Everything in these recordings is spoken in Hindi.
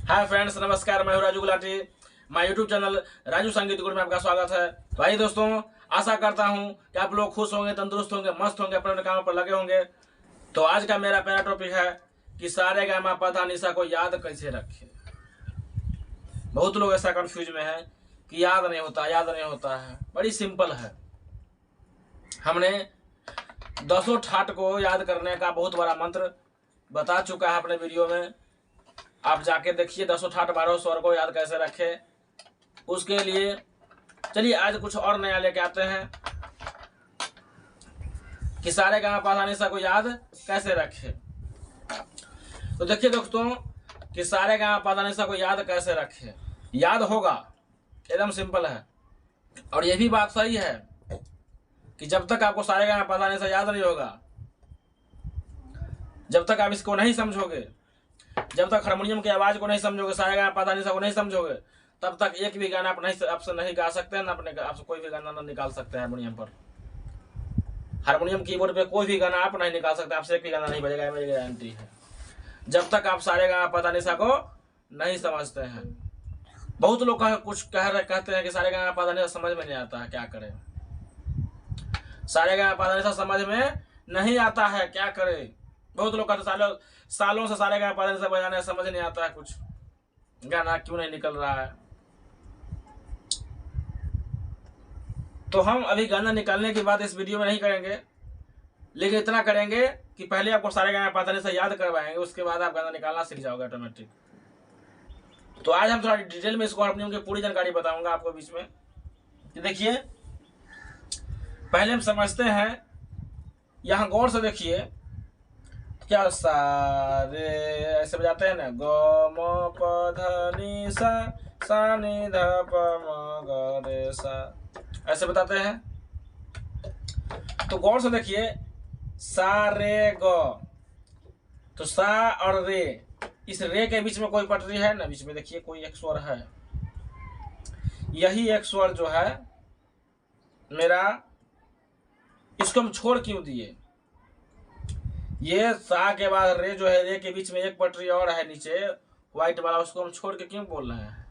हाय फ्रेंड्स, नमस्कार। मैं हूं Raju Gulati. My YouTube channel Raju संगीत गुरु में आपका स्वागत है। भाई दोस्तों, आशा करता हूं कि आप लोग खुश होंगे, तंदुरुस्त होंगे, मस्त होंगे, अपने अपने कामों पर लगे होंगे। तो आज का मेरा पहला टॉपिक है कि सारे गामा पा निशा को याद कैसे रखें। बहुत लोग ऐसा कंफ्यूज में है कि याद नहीं होता, याद नहीं होता है। बड़ी सिंपल है। हमने 10 ठाट को याद करने का बहुत बड़ा मंत्र बता चुका है अपने वीडियो में। आप जाके देखिए 10 ठाट 12 स्वर को याद कैसे रखें। उसके लिए चलिए आज कुछ और नया लेके आते हैं कि सारे गामा पा निशा को याद कैसे रखें। तो देखिए दोस्तों कि सारे गामा पा निशा को याद कैसे रखें। याद होगा, एकदम सिंपल है। और ये भी बात सही है कि जब तक आपको सारे गामा पा निशा याद नहीं होगा, जब तक आप इसको नहीं समझोगे, जब तक हारमोनियम की आवाज को नहीं समझोगे, सारे गामा पा निशा को नहीं समझोगे, तब तक एक भी गाना आप आपसे नहीं गा सकते हैं, ना अपने आपसे कोई भी गाना ना निकाल सकते हैं। हारमोनियम पर, हारमोनियम कीबोर्ड पे कोई भी गाना आप नहीं निकाल सकते। आपसे एक भी गाना नहीं बजेगा, मेरी गारंटी है, जब तक आप सारे गामा पा निशा को नहीं समझते हैं। बहुत लोग कहते हैं कि सारे गामा पा निशा समझ में नहीं आता है, क्या करें। सारे गामा पा निशा समझ में नहीं आता है, क्या करें। बहुत लोग कहते सालों से सारे गामा पा निशा बजाने समझ नहीं आता है, कुछ गाना क्यों नहीं निकल रहा है। तो हम अभी गाना निकालने की बात इस वीडियो में नहीं करेंगे, लेकिन इतना करेंगे कि पहले आपको सारे गाना पा निशा याद करवाएंगे, उसके बाद आप गाना निकालना सीख जाओगे ऑटोमेटिक। तो आज हम थोड़ा डिटेल में इसको हारमोनियम की पूरी जानकारी बताऊंगा आपको बीच में। देखिए, पहले हम समझते हैं, यहां गौर से देखिए क्या सारे ऐसे बजाते हैं ना, ग म प ध नि सा, सा नि ध प म ग रे सा, ऐसे बताते हैं। तो गौर से देखिए, सा रे ग, तो सा और रे, इस रे के बीच में कोई पटरी है ना, बीच में देखिए कोई एक स्वर है। यही एक स्वर जो है मेरा, इसको हम छोड़ क्यों दिए। ये सा के बाद रे जो है, रे के बीच में एक पटरी और है नीचे व्हाइट वाला, उसको हम छोड़ के क्यों बोल रहे हैं।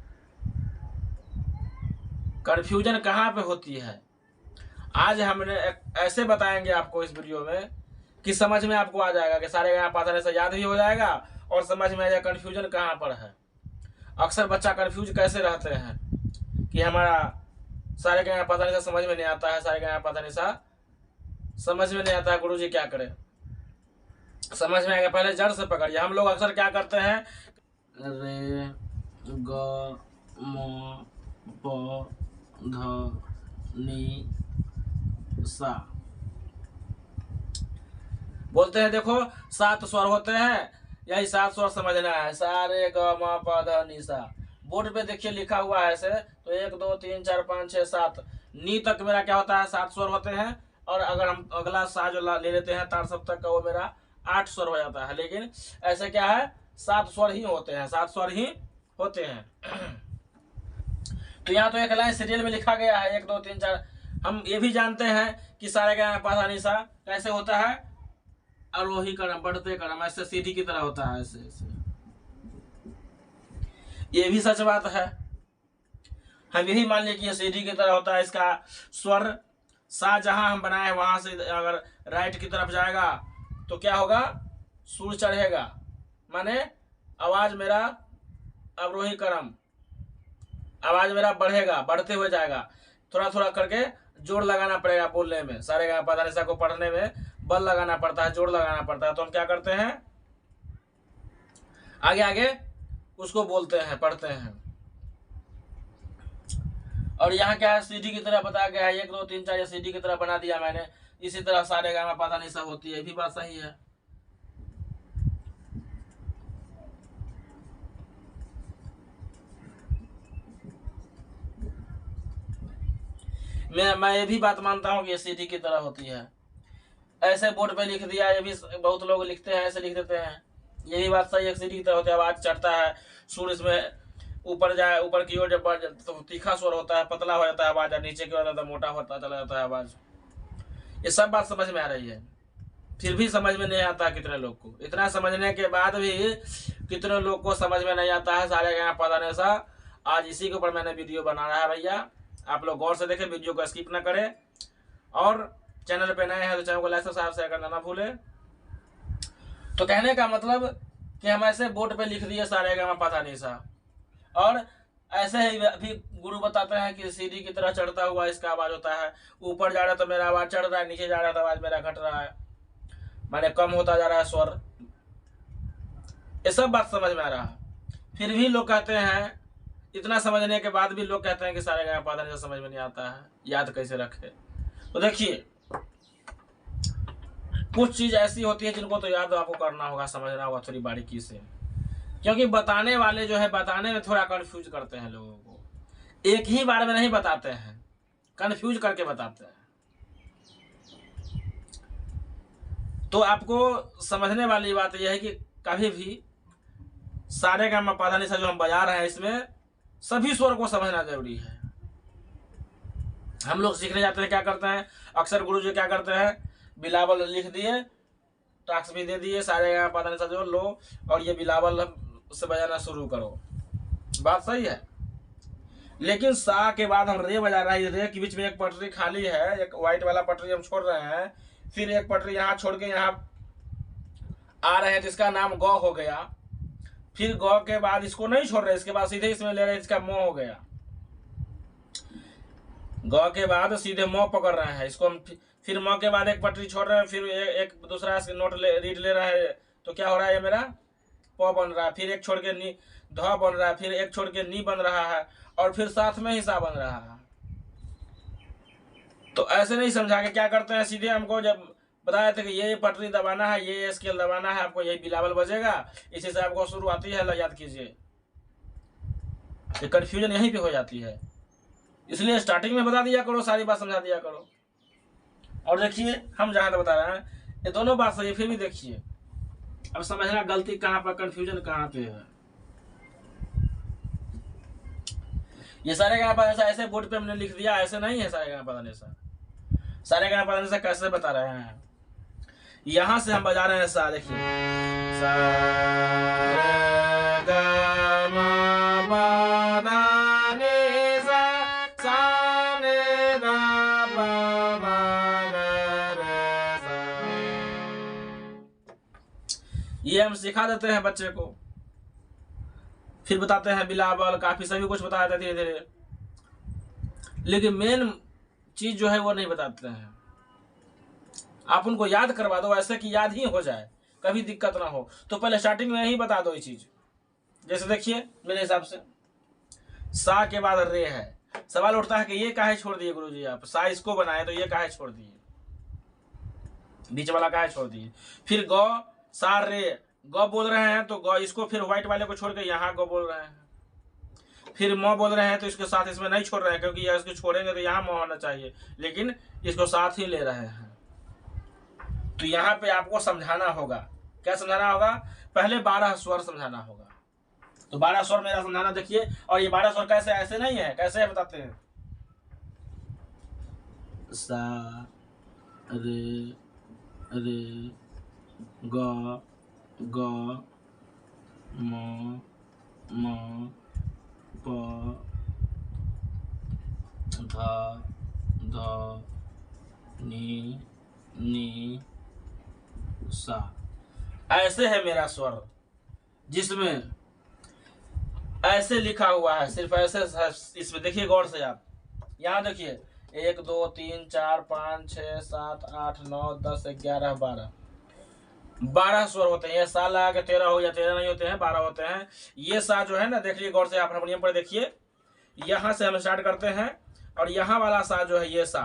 कंफ्यूजन कहाँ पे होती है, आज हमने ऐसे बताएंगे आपको इस वीडियो में कि समझ में आपको आ जाएगा कि सारे गाना पा निशा याद भी हो जाएगा और समझ में आ जाएगा कंफ्यूजन कहाँ पर है। अक्सर बच्चा कंफ्यूज कैसे रहते हैं कि हमारा सारे गाना पा निशा समझ में नहीं आता है, सारे गाना पा निशा समझ में नहीं आता है, गुरुजी क्या करें। समझ में आएगा, पहले जड़ से पकड़िए। हम लोग अक्सर क्या करते हैं, रे ग म प ध नि सा बोलते हैं। देखो 7 स्वर होते हैं, यही 7 स्वर समझना है। सा रे ग म प ध नि सा, बोर्ड पे देखिए लिखा हुआ है ऐसे, तो 1 2 3 4 5 6 7 नी तक मेरा क्या होता है, 7 स्वर होते हैं। और अगर हम अगला सा जो ले लेते हैं तार सब तक का, वो मेरा 8 स्वर हो जाता है। लेकिन ऐसे क्या है, 7 स्वर ही होते हैं, 7 स्वर ही होते हैं। तो यहाँ तो एक लाइन सीरियल में लिखा गया है 1 2 3 4। हम ये भी जानते हैं कि सारे गाना पा निशा कैसे होता है, आरोही क्रम, बढ़ते क्रम, ऐसे सीढ़ी की तरह होता है, ऐसे ऐसे। ये भी सच बात है। हम यही मान लें कि ये सीढ़ी की तरह होता है। इसका स्वर सा जहां हम बनाए वहां से अगर राइट की तरफ जाएगा तो क्या होगा, सुर चढ़ेगा, माने आवाज मेरा अवरोही क्रम, आवाज मेरा बढ़ेगा, बढ़ते हुए जाएगा। थोड़ा थोड़ा करके जोर लगाना पड़ेगा बोलने में। सारे गाना पा निशा को पढ़ने में बल लगाना पड़ता है, जोर लगाना पड़ता है। तो हम क्या करते हैं, आगे आगे उसको बोलते हैं, पढ़ते हैं। और यहाँ क्या है, सीढ़ी की तरह बता गया है, 1 2 3 4, ये सीढ़ी की तरह बना दिया मैंने। इसी तरह सारे गाना पा निशा होती है, ये भी बात सही है। मैं ये भी बात मानता हूँ कि ये सीढ़ी की तरह होती है। ऐसे बोर्ड पे लिख दिया, ये भी बहुत लोग लिखते हैं, ऐसे लिख देते हैं। ये भी बात सही है, सीढ़ी की तरह होती है। आवाज चढ़ता है, सुर इसमें ऊपर जाए, ऊपर की ओर जब तो तीखा स्वर होता है, पतला हो जाता है आवाज, नीचे की ओर मोटा होता चला जाता है आवाज। ये सब बात समझ में आ रही है। फिर भी समझ में नहीं आता कितने लोग को। इतना समझने के बाद भी कितने लोग को समझ में नहीं आता है सारे यहाँ पता नहीं सा। आज इसी के ऊपर मैंने वीडियो बना रहा है भैया, आप लोग गौर से देखें, वीडियो को स्किप ना करें। और चैनल पे नए हैं तो चैनल को लाइक सब्सक्राइब शेयर करना ना भूलें। तो कहने का मतलब कि हम ऐसे बोर्ड पे लिख दिए सारे गाँव पता नहीं सा, और ऐसे ही भी गुरु बताते हैं कि सीढ़ी की तरह चढ़ता हुआ इसका आवाज होता है। ऊपर जा रहा है तो मेरा आवाज चढ़ रहा है, नीचे जा रहा है तो आवाज मेरा घट रहा है, माने कम होता जा रहा है स्वर। ये सब बात समझ में आ रहा है। फिर भी लोग कहते हैं, इतना समझने के बाद भी लोग कहते हैं कि सारे गाँव पता नहीं समझ में नहीं आता है, याद कैसे रखे। तो देखिए, कुछ चीज ऐसी होती है जिनको तो याद आपको करना होगा, समझना होगा थोड़ी बारीकी से, क्योंकि बताने वाले जो है बताने में थोड़ा कंफ्यूज करते हैं लोगों को। एक ही बार में नहीं बताते हैं, कंफ्यूज करके बताते हैं। तो आपको समझने वाली बात यह है कि कभी भी सारे गामा पा धा सा जो हम बजा रहे हैं, इसमें सभी स्वर को समझना जरूरी है। हम लोग सीखने जाते हैं, क्या करते हैं अक्सर गुरु जी क्या करते हैं, बिलावल लिख दिए, टास्क भी दे दिए, सारे गामा पा धा सा जो लो और ये बिलावल से बजाना शुरू करो। बात सही है, लेकिन सा के बाद हम रे बजा रहे हैं। रे के बीच में एक पटरी खाली है, एक व्हाइट वाला पटरी हम छोड़ रहे हैं, फिर एक पटरी यहाँ छोड़ के यहाँ आ रहे हैं जिसका नाम गौ हो गया। फिर गौ के बाद इसको नहीं छोड़ रहे, इसके बाद सीधे इसमें ले रहे हैं, इसका मोह हो गया। गौ के बाद सीधे मोह पकड़ रहे हैं, इसको हम फिर मोह के बाद एक पटरी छोड़ रहे हैं, फिर एक दूसरा नोट रीड ले रहा है, तो क्या हो रहा है, ये मेरा प बन रहा है। फिर एक छोड़ के नी ध बन रहा है, फिर एक छोड़ के नी बन रहा है, और फिर साथ में ही सा बन रहा है। तो ऐसे नहीं समझा के क्या करते हैं, सीधे हमको जब बताया था कि ये पटरी दबाना है, ये स्केल दबाना है, आपको यही बिलावल बजेगा, इसी से आपको शुरू आती है, याद कीजिए। ये कंफ्यूजन यहीं पे हो जाती है, इसलिए स्टार्टिंग में बता दिया करो, सारी बात समझा दिया करो। और देखिए हम जहां तक बता रहे हैं ये दोनों बात सही है, फिर भी देखिए अब समझना गलती कहां पर, कंफ्यूजन कहां पे है। ये सारे गाना पता ऐसे बोर्ड पे हमने लिख दिया, ऐसे नहीं है सारे गाना पता नहीं सा। सारे गाना पता नहीं सा कैसे बता रहे हैं, यहां से हम बजा रहे हैं सा, देखिए सा रे गा मा पा धा नी सा, सा ने धा पा मा गा रे सा। ये हम सिखा देते हैं बच्चे को, फिर बताते हैं बिलावल, काफी सभी कुछ बताया था धीरे धीरे, लेकिन मेन चीज जो है वो नहीं बताते हैं। आप उनको याद करवा दो ऐसे कि याद ही हो जाए, कभी दिक्कत ना हो। तो पहले स्टार्टिंग में ही बता दो ये चीज। जैसे देखिए मेरे हिसाब से सा के बाद रे है, सवाल उठता है कि ये काहे छोड़ दिए गुरुजी आप, सा इसको बनाए तो ये काहे छोड़ दिए, बीच वाला काहे छोड़ दिए। फिर गौ सा रे, गौ बोल रहे हैं तो गौ इसको फिर व्हाइट वाले को छोड़ के यहाँ गौ बोल रहे हैं। फिर मोह बोल रहे हैं तो इसके साथ इसमें नहीं छोड़ रहे हैं, क्योंकि इसको छोड़ेंगे तो यहाँ मोह होना चाहिए, लेकिन इसको साथ ही ले रहे हैं। तो यहाँ पे आपको समझाना होगा, क्या समझाना होगा, पहले 12 स्वर समझाना होगा। तो 12 स्वर मेरा समझाना देखिए, और ये 12 स्वर कैसे, ऐसे नहीं है, कैसे है बताते हैं। सा रे रे ग ग म म प ध ध नी नी सा। ऐसे है मेरा स्वर, जिसमें ऐसे लिखा हुआ है, सिर्फ ऐसे। इसमें देखिए गौर से आप, यहाँ देखिए 1 2 3 4 5 6 7 8 9 10 11 12 स्वर होते हैं। ये सा लगा के 13 हो या 13 नहीं होते हैं, 12 होते हैं। ये सा जो है ना, देखिए गौर से आप हारमोनियम पर देखिए, यहाँ से हम स्टार्ट करते हैं, और यहाँ वाला सा जो है ये सा,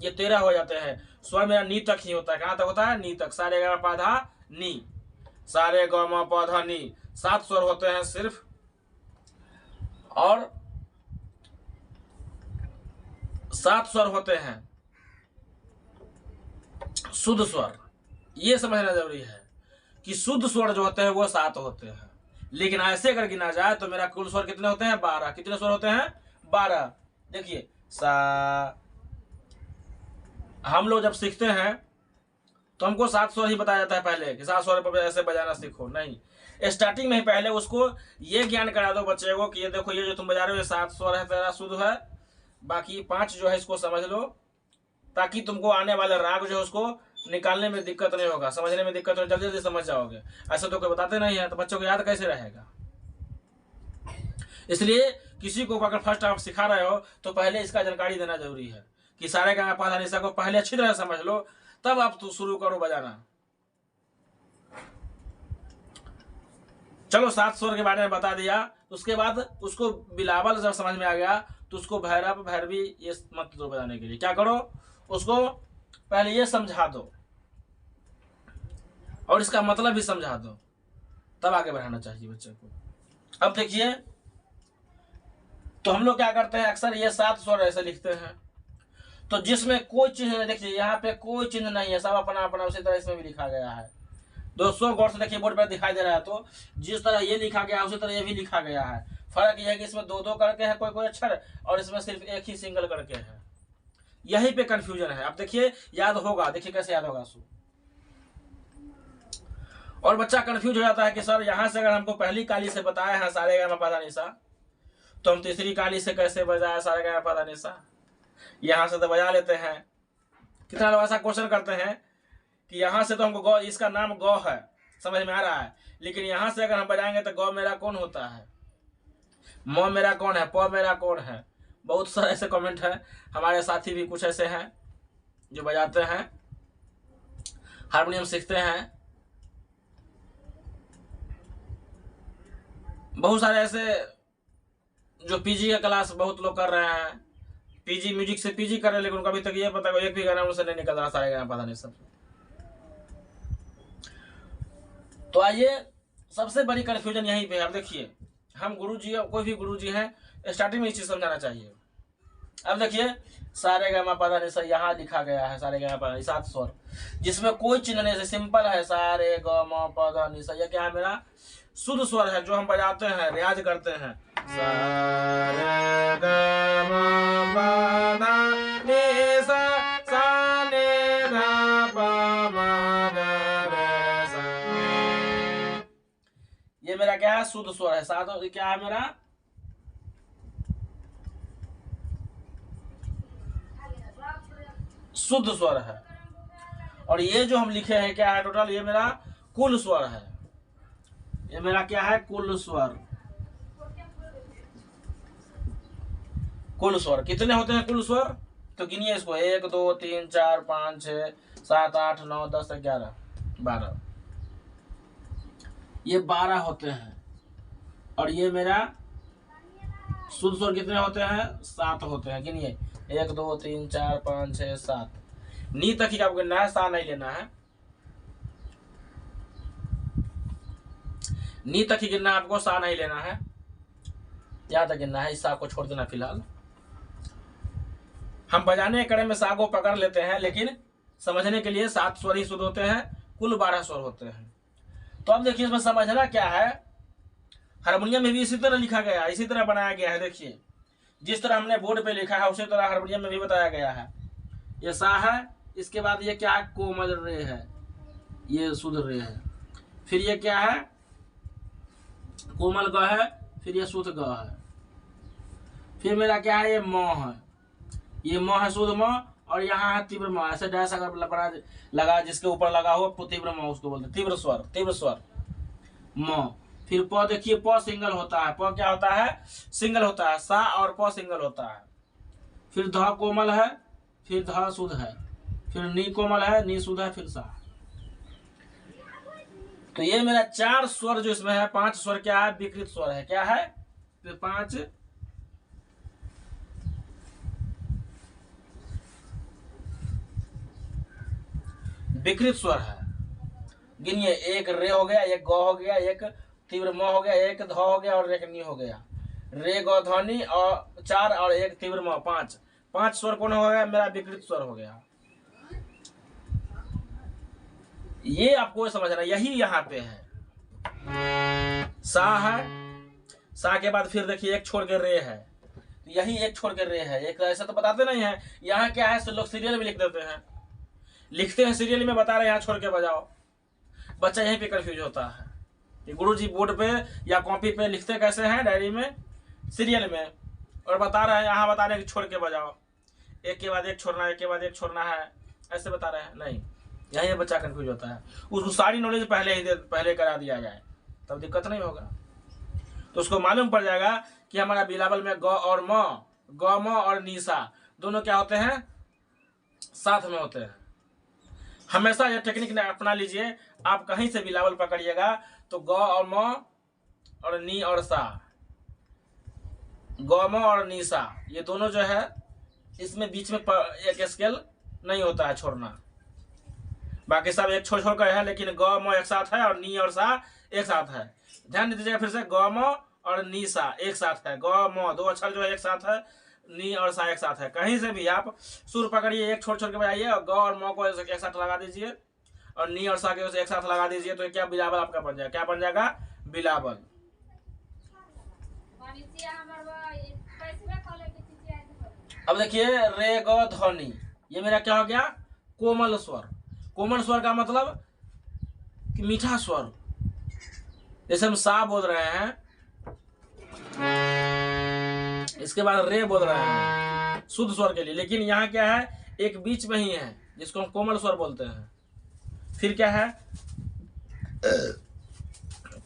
ये 13 हो जाते हैं। स्वर मेरा नी तक ही होता है, कहाँ तक होता है, नी तक। सारे गा पा धा नी, सारे ग म प ध नी, 7 स्वर होते हैं सिर्फ। और 7 स्वर होते हैं शुद्ध स्वर। ये समझना जरूरी है कि शुद्ध स्वर जो होते हैं वो 7 होते हैं, लेकिन ऐसे अगर गिना जाए तो मेरा कुल स्वर कितने होते हैं, 12। कितने स्वर होते हैं, 12। देखिए सा, हम लोग जब सीखते हैं तो हमको 7 स्वर ही बताया जाता है पहले कि 7 स्वर पर ऐसे बजाना सीखो, नहीं, स्टार्टिंग में ही पहले उसको ये ज्ञान करा दो बच्चे को कि ये देखो ये जो तुम बजा रहे हो ये 7 स्वर है तेरा शुद्ध है, बाकी 5 जो है इसको समझ लो, ताकि तुमको आने वाला राग जो है उसको निकालने में दिक्कत नहीं होगा, समझने में दिक्कत हो, जल्दी जल्दी समझ जाओगे। ऐसा तो कोई बताते नहीं है, तो बच्चों को याद कैसे रहेगा। इसलिए किसी को अगर फर्स्ट आप सिखा रहे हो तो पहले इसका जानकारी देना जरूरी है कि सारे गा पा धा नि सा को पहले अच्छी तरह समझ लो, तब आप तो शुरू करो बजाना। चलो 7 स्वर के बारे में बता दिया, उसके बाद उसको बिलावल जब समझ में आ गया तो उसको भैरव भैरवी ये मत दो बजाने के लिए, क्या करो उसको पहले ये समझा दो और इसका मतलब भी समझा दो, तब आगे बढ़ाना चाहिए बच्चे को। अब देखिए तो हम लोग क्या करते हैं, अक्सर ये 7 स्वर ऐसे लिखते हैं तो जिसमें कोई चिन्ह नहीं, देखिए यहाँ पे कोई चिन्ह नहीं है, सब अपना अपना उसी तरह इसमें भी लिखा गया है। दोस्तों गौर से देखिए बोर्ड पर दिखाई दे रहा है, तो जिस तरह ये लिखा गया है उसी तरह ये भी लिखा गया है। फर्क यह है कि इसमें 2-2 करके है कोई कोई अक्षर और इसमें सिर्फ एक ही सिंगल करके है, यही पे कंफ्यूजन है। अब देखिए याद होगा, देखिए कैसे याद होगा सु। और बच्चा कंफ्यूज हो जाता है कि सर यहाँ से अगर हमको पहली काली से बताया है सारे गा मा पा धा नि सा, तो हम तीसरी काली से कैसे बजाया सारे गा मा पा धा नि सा, यहाँ से तो बजा लेते हैं। कितना लोग ऐसा क्वेश्चन करते हैं कि यहाँ से तो हमको गौ, इसका नाम गौ है समझ में आ रहा है, लेकिन यहाँ से अगर हम बजाएंगे तो गौ मेरा कौन होता है, म मेरा कौन है, प मेरा कौन है। बहुत सारे ऐसे कमेंट है, हमारे साथी भी कुछ ऐसे हैं जो बजाते हैं, हारमोनियम सीखते हैं, बहुत सारे ऐसे जो पीजी का क्लास बहुत लोग कर रहे हैं, पीजी म्यूजिक से पीजी कर रहे हैं, लेकिन उनका अभी तक ये पता एक भी गाना उनसे नहीं निकल रहा सारे गाना पता नहीं सब। तो आइए सबसे बड़ी कंफ्यूजन यहीं पे है। अब देखिए हम गुरुजी कोई भी गुरुजी हैं स्टार्टिंग में इस चीज समझाना चाहिए। अब देखिए सारे गा मा पा धा नि सा यहाँ लिखा गया है, सारे गा मा पा धा नि 7 स्वर जिसमें कोई चिन्ह नहीं, सिंपल है सारे गा मा पा धा नि सा। यह क्या है, मेरा शुद्ध स्वर है जो हम बजाते हैं, रियाज करते हैं। सारे गा मा पा धा नि सा, सा ने धा पा मा गा रे सा, ये मेरा क्या है शुद्ध स्वर है। साथ क्या है मेरा शुद्ध स्वर है। और ये जो हम लिखे हैं क्या है टोटल, ये मेरा कुल स्वर है, ये मेरा क्या है कुल स्वर। कुल स्वर कितने होते हैं कुल स्वर, तो गिनिए इसको 1 2 3 4 5 6 7 8 9 10 11 12, ये 12 होते हैं। और ये मेरा शुद्ध स्वर कितने होते हैं, 7 होते हैं। गिनिए 1 2 3 4 5 6 7, नी तक ही आपको गिनना है, सा नहीं लेना है, नी तक ही गिनना है आपको, सा नहीं लेना है, यहां तक गिनना है, इस सा को छोड़ देना फिलहाल। हम बजाने के क्रम में सा को पकड़ लेते हैं, लेकिन समझने के लिए 7 स्वर ही शुद्ध होते हैं, कुल 12 स्वर होते हैं। तो अब देखिए इसमें समझना क्या है, हारमोनियम में भी इसी तरह लिखा गया है, इसी तरह बनाया गया है। देखिए जिस तरह हमने बोर्ड पे लिखा है उसी तरह हारमोनियम में भी बताया गया है। ये सा है, इसके बाद ये क्या है कोमल रे है, ये शुद्ध रे है, फिर ये क्या है कोमल ग है, फिर ये शुद्ध ग है, फिर मेरा क्या है ये म है, ये म है शुद्ध म, और यहाँ है तीव्र म। ऐसे डैश अगर बना लगा जिसके ऊपर लगा हो तीव्र म उसको बोलते, तीव्र स्वर, तीव्र स्वर म। फिर प देखिए प सिंगल होता है, प क्या होता है सिंगल होता है, सा और प सिंगल होता है। फिर ध कोमल है, फिर ध शुद्ध है, फिर नी कोमल है, नी शुद्ध है, फिर सा। तो ये मेरा 4 स्वर जो इसमें है, 5 स्वर क्या है विकृत स्वर है, क्या है 5 विकृत स्वर है। गिनिए 1 रे हो गया, 1 ग हो गया, 1 तीव्र म हो गया, 1 ध हो गया और 1 नी हो गया, रे ग ध्वनि और 4 और 1 तीव्र म 5 स्वर कौन हो गया मेरा विकृत स्वर हो गया। ये आपको समझना, यही यहाँ पे है। सा है, सा के बाद फिर देखिए 1 छोड़ के रे है, यही 1 छोड़ के रे है। एक ऐसा तो बताते नहीं है, यहाँ क्या है लोग सीरियल भी लिख देते हैं, लिखते हैं सीरियल में, बता रहे हैं यहाँ छोड़ के बजाओ। बच्चा यहीं पे कंफ्यूज होता है कि गुरुजी बोर्ड पे या कॉपी पे लिखते कैसे हैं, डायरी में, सीरियल में, और बता रहे हैं यहाँ बता रहे हैं कि छोड़ के बजाओ, एक के बाद एक छोड़ना है, एक के बाद एक छोड़ना है, ऐसे बता रहे हैं। नहीं, यहीं बच्चा कंफ्यूज होता है। उसको सारी नॉलेज पहले करा दिया जाए तब दिक्कत नहीं होगा। तो उसको मालूम पड़ जाएगा कि हमारा बिलावल में ग और म, ग म और नीसा दोनों क्या होते हैं, साथ में होते हैं। हमेशा यह टेक्निक ने अपना लीजिए। आप कहीं से बिलावल पकड़िएगा तो ग और म और नी और सा, ग म और नीसा, ये दोनों जो है इसमें बीच में एक स्केल नहीं होता है छोड़ना। बाकी सब एक छोड़ कर है, लेकिन ग म एक साथ है और नी और सा एक साथ है। ध्यान दीजिएगा फिर से, ग म और नी सा एक साथ है, ग म दो अक्षर जो है एक साथ है, नी और सा एक साथ है। कहीं से भी आप सुर पकड़िए, एक छोड़ छोड़ के बजाइए और ग और म को एक साथ लगा दीजिए और नी और सा के एक साथ लगा दीजिए, तो क्या बिलावल आपका बन जाएगा। क्या बन जाएगा, बिलावल। अब देखिए रे ग ध्वनि, ये मेरा क्या हो गया, कोमल स्वर। कोमल स्वर का मतलब कि मीठा स्वर। जैसे हम सा बोल रहे हैं, इसके बाद रे बोल रहे हैं शुद्ध स्वर के लिए, लेकिन यहाँ क्या है, एक बीच में ही है जिसको हम कोमल स्वर बोलते हैं। फिर क्या है,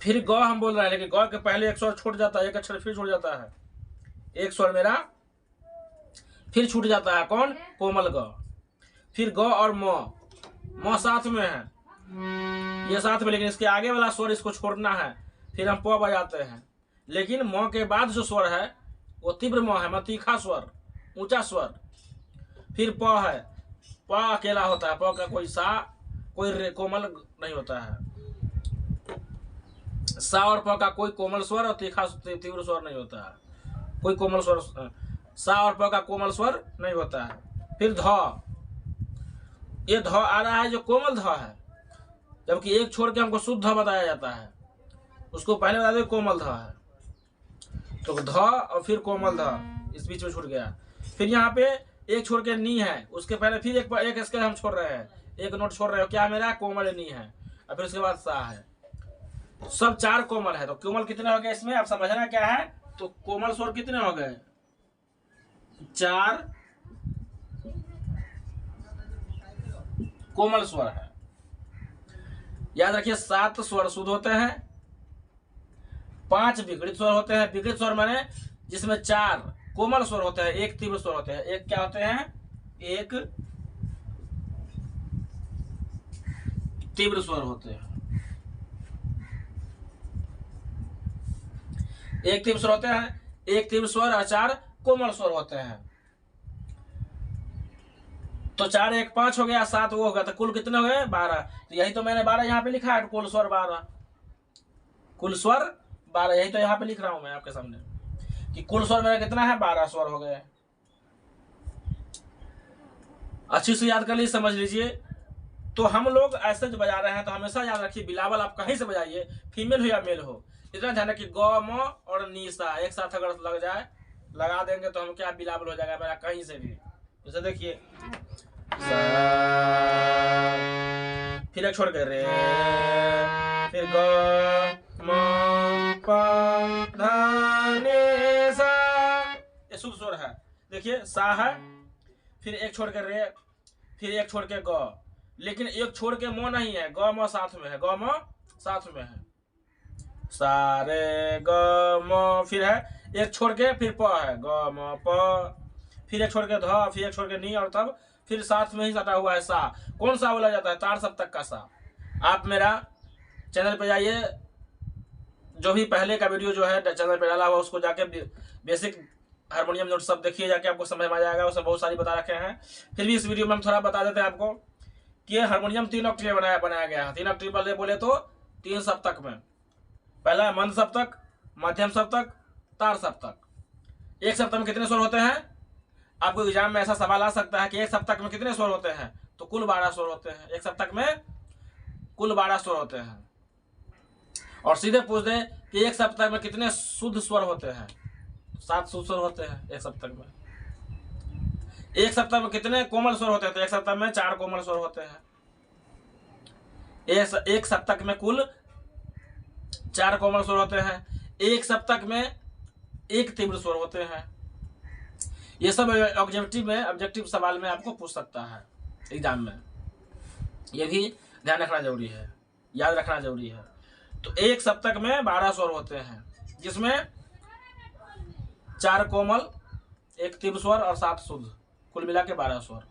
फिर ग हम बोल रहे हैं, लेकिन ग के पहले एक स्वर छूट जाता है, एक अक्षर फिर छूट जाता है, एक स्वर मेरा फिर छूट जाता है, कौन, कोमल ग। फिर ग और म साथ में है, ये साथ में, लेकिन इसके आगे वाला स्वर इसको छोड़ना है, फिर हम प बजाते हैं। लेकिन म के बाद जो स्वर है वो तीव्र म है, मतलब तीखा स्वर, ऊंचा स्वर। फिर प है, प अकेला होता है, प का कोई सा कोई कोमल नहीं होता है। सा और प का कोई कोमल स्वर और तीखा तीव्र स्वर नहीं होता है, कोई कोमल स्वर, सा और प का कोमल स्वर नहीं होता है। फिर ध, ये ध आ रहा है जो कोमल ध है, जबकि एक छोड़ के हमको शुद्ध ध बताया जाता है, उसको पहले बता दो कोमल ध है। तो ध और फिर कोमल ध इस बीच में छूट गया। फिर यहाँ पे एक छोड़ के नी है, उसके पहले फिर एक स्केल हम छोड़ रहे हैं, एक नोट छोड़ रहे हो, क्या मेरा, कोमल नी है, और फिर उसके बाद सा है। सब चार कोमल है, तो कोमल कितने हो गए इसमें, आप समझना क्या है। तो कोमल स्वर कितने हो गए, 4 कोमल स्वर है। याद रखिए 7 स्वर शुद्ध होते हैं, 5 विकृत स्वर होते हैं। विकृत स्वर माने जिसमें 4 कोमल स्वर होते हैं, 1 तीव्र स्वर होते हैं। एक क्या होते हैं, 1 तीव्र स्वर होते हैं, 1 तीव्र स्वर होते हैं, 1 तीव्र स्वर और 4 कोमल स्वर होते हैं। तो 4 1 5 हो गया, 7 वो हो गया, तो कुल कितने हो गए, 12। तो यही तो मैंने 12 यहाँ पे लिखा है, कुल स्वर 12, कुल स्वर 12, यही तो यहाँ पे लिख रहा हूं मैं आपके सामने कि कुल स्वर मेरा कितना है, 12 स्वर हो गए। अच्छी से याद कर लीजिए, समझ लीजिए। तो हम लोग ऐसे जो बजा रहे हैं, तो हमेशा याद रखिए बिलावल आप कहीं से बजाइए, फीमेल हो या मेल हो, इतना ध्यान रखिए ग म और नीसा एक साथ अगर लग जाए, लगा देंगे तो हम क्या, बिलावल हो जाएगा मेरा कहीं से भी। जैसे देखिए फिर एक छोड़ के रे, फिर ग म प ध नि सा, ये शुद्ध स्वर है। देखिए सा है, फिर एक छोड़ के रे, फिर एक छोड़ के ग, लेकिन एक छोड़ के म नहीं है, ग म साथ में है, ग म साथ में है, सा रे ग म, फिर है एक छोड़ के फिर प है, ग म प, फिर एक छोड़ के ध, फिर एक छोड़ के नी, और तब फिर साथ में ही सटा हुआ है सा। कौन सा बोला जाता है, तार सप्तक का सा। आप मेरा चैनल पे जाइए, जो भी पहले का वीडियो जो है चैनल पे डाला हुआ, उसको जाके बेसिक हारमोनियम नोट सब देखिए, जाके आपको समझ में आ जाएगा, उसमें बहुत सारी बता रखे हैं। फिर भी इस वीडियो में हम थोड़ा बता देते हैं आपको कि हारमोनियम 3 ऑक्टेव बनाया गया है। 3 ऑक्टेव वाले बोले तो 3 सप्तक में, पहला है मंद सप्तक, मध्यम सप्तक, तार सप्तक। एक सप्तक में कितने स्वर होते हैं, आपको एग्जाम में ऐसा सवाल आ सकता है कि एक सप्तक में कितने स्वर होते हैं, तो कुल 12 स्वर होते हैं। एक सप्तक में कुल 12 स्वर होते हैं। और सीधे पूछ दे कि एक सप्तक में कितने शुद्ध स्वर होते हैं, 7 शुद्ध स्वर होते हैं एक सप्तक में। एक सप्तक में कितने कोमल स्वर होते हैं? तो एक सप्तक में 4 कोमल स्वर होते हैं। एक सप्तक में कुल 4 कोमल स्वर होते हैं। एक सप्तक में 1 तीव्र स्वर होते हैं। ये सब ऑब्जेक्टिव सवाल में आपको पूछ सकता है एग्जाम में। ये भी ध्यान रखना जरूरी है, याद रखना जरूरी है। तो एक सप्तक में 12 स्वर होते हैं, जिसमें 4 कोमल, 1 तीव्र स्वर और 7 शुद्ध, कुल मिला के 12 स्वर।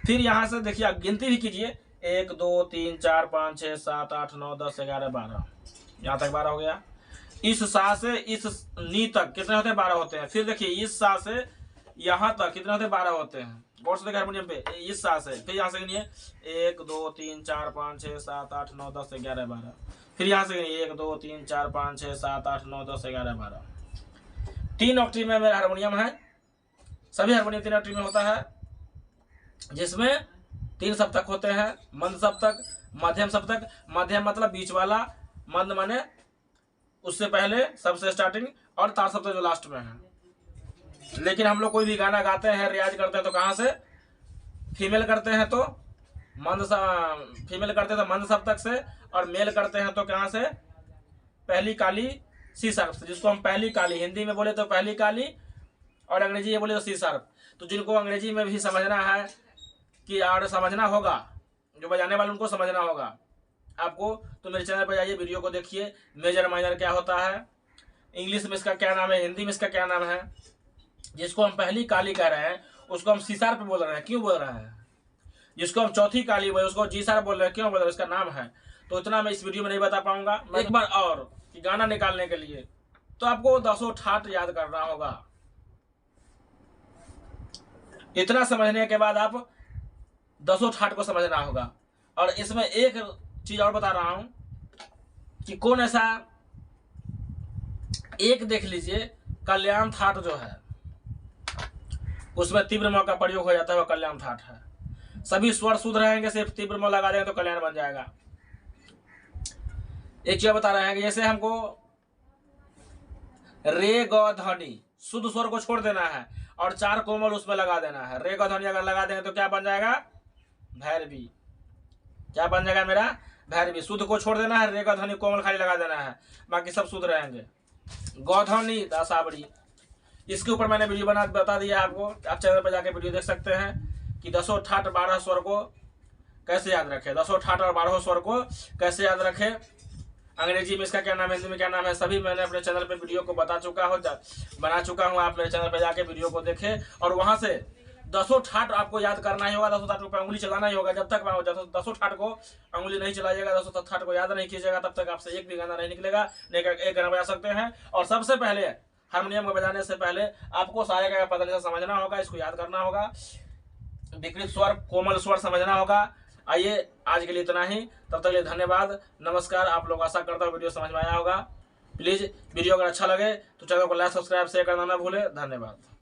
फिर यहाँ से देखिए आप गिनती भी कीजिए, 1 2 3 4 5 6 7 8 9 10 11 12, यहाँ तक 12 हो गया। इस सा से इस नी तक कितने होते हैं? 12 होते हैं। फिर देखिए इस सा से यहाँ तक कितने होते हैं? 12 होते हैं। गौर से देखिए हारमोनियम पे, इस सा से, फिर यहाँ से गिनिए 1 2 3 4 5 6 7 8 9 10 11 12। फिर यहाँ से गिनिए 1 2 3 4 5 6 7 8 9 10 11 12। 3 ऑक्टेव में मेरा हारमोनियम है। सभी हारमोनियम 3 ऑक्टेव में होता है, जिसमें 3 सप्तक होते हैं, मंद सप्तक, मध्यम सप्तक। मध्यम मतलब बीच वाला, मंद माने उससे पहले सबसे स्टार्टिंग, और तार सप्तक जो लास्ट में है। लेकिन हम लोग कोई भी गाना गाते हैं, रियाज करते हैं तो कहाँ से? फीमेल करते हैं तो मंद सप्तक से, और मेल करते हैं तो कहाँ से? पहली काली सी शार्प से, जिसको हम पहली काली, हिंदी में बोले तो पहली काली, और अंग्रेजी में बोले तो सी शार्प। तो जिनको अंग्रेजी में भी समझना है कि और समझना होगा, जो बजाने वाले उनको समझना होगा आपको, तो मेरे चैनल पर जाइए, वीडियो को देखिए। मेजर माइनर क्या होता है, इंग्लिश में इसका क्या नाम है, हिंदी में इसका क्या नाम है। जिसको हम पहली काली कह रहे हैं उसको हम सी शार्प बोल रहे हैं, क्यों बोल रहे हैं? जिसको हम चौथी काली बोले उसको जी शार्प बोल रहे हैं, क्यों बोल रहे हैं? इसका नाम है। तो इतना मैं इस वीडियो में नहीं बता पाऊंगा। एक बार और कि गाना निकालने के लिए तो आपको 10 ठाट याद करना होगा। इतना समझने के बाद आप 10 ठाट को समझना होगा। और इसमें एक चीज और बता रहा हूं कि कौन ऐसा, एक देख लीजिए, कल्याण ठाट जो है उसमें तीव्र म का प्रयोग हो जाता है, वो कल्याण ठाट है। सभी स्वर शुद्ध रहेंगे, सिर्फ तीव्र म लगा देंगे तो कल्याण बन जाएगा। एक चीज बता रहे हैं कि जैसे हमको रे ग ध्वनि शुद्ध स्वर को छोड़ देना है और 4 कोमल उसमें लगा देना है। रे ग ध्वनि अगर लगा देंगे तो क्या बन जाएगा? भैरवी। क्या बन जाएगा मेरा? भैरवी। शुद्ध को छोड़ देना है, रे ग ध्वनि कोमल खाली लगा देना है, बाकी सब शुद्ध रहेंगे। ग ध्वनि दासावड़ी, इसके ऊपर मैंने वीडियो बता दिया आपको, आप चैनल पर जाके वीडियो देख सकते हैं कि 10 ठाट 12 स्वर को कैसे याद रखें, 10 ठाट और 12 स्वर को कैसे याद रखें। अंग्रेजी में इसका क्या नाम है, हिंदी में क्या नाम है, सभी मैंने अपने चैनल पे वीडियो को बना चुका हूँ। आप मेरे चैनल पे जाके वीडियो को देखें और वहां से 10 ठाट आपको याद करना ही होगा। 10 ठाट को उंगली चलाना ही होगा। जब तक 10 ठाट को उंगली नहीं चलाइएगा, 10 ठाट को याद नहीं कीजिएगा, तब तक आपसे एक भी गाना नहीं निकलेगा। एक गाना बजा सकते हैं। और सबसे पहले हारमोनियम को बजाने से पहले आपको सारे का पता नहीं समझना होगा, इसको याद करना होगा। विकृत स्वर, कोमल स्वर समझना होगा। आइए आज के लिए इतना ही, तब तक के लिए धन्यवाद, नमस्कार। आप लोग आशा करता हूँ वीडियो समझ में आया होगा। प्लीज वीडियो अगर अच्छा लगे तो चैनल को लाइक, सब्सक्राइब, शेयर करना ना भूले। धन्यवाद।